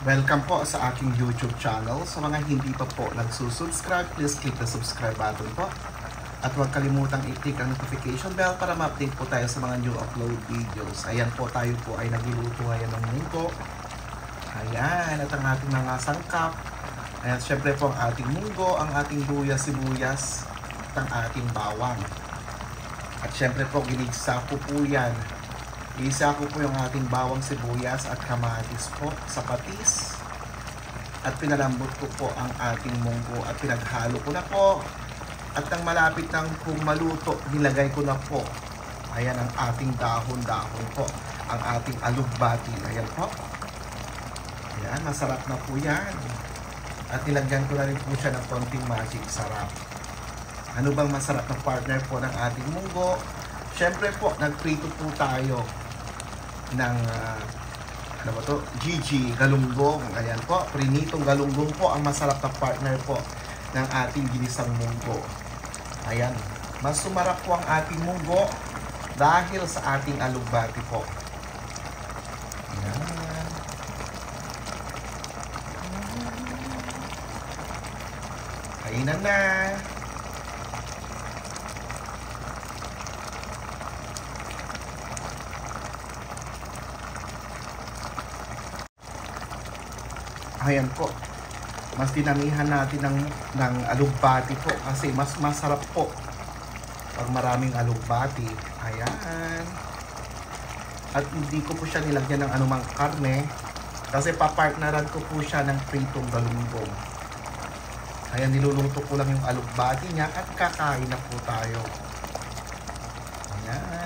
Welcome po sa aking YouTube channel. Sa mga hindi pa po nagsusubscribe, please click the subscribe button po. At huwag kalimutang i-click ang notification bell para ma-update po tayo sa mga new upload videos. Ayan po, tayo po ay nagluluto ngayon ng munggo. Ayan, at ang ating mga sangkap. Ayan, syempre po ang ating munggo, ang ating luya, sibuyas, at ang ating bawang. At syempre po, ginigisa ko po yan. Isa ko po yung ating bawang, sibuyas at kamatis po sa patis. At pinalambot ko po ang ating munggo at pinaghalo ko na po. At nang malapit nang kung maluto, nilagay ko na po. Ayan ang ating dahon-dahon po. Ang ating alugbati. Ayan po. Ayan, masarap na po yan. At nilagyan ko na rin po siya ng konting magic sarap. Ano bang masarap na partner po ng ating munggo? Siyempre po, nagprito po tayo ng ano ba to? GG galunggong. Ayan po, prinitong galunggong po ang masarap na partner po ng ating ginisang munggo. Ayan, mas sumarap po ang ating munggo dahil sa ating alugbati po. Ayan. Kainan na. Ayan po, mas dinamihan natin ng alugbati po kasi mas masarap po pag maraming alugbati. Ayan. At hindi ko po siya nilagyan ng anumang karne kasi papartneran ko po siya ng pritong galunggong. Ayan, niluluto ko lang yung alugbati niya at kakain na po tayo. Ayan.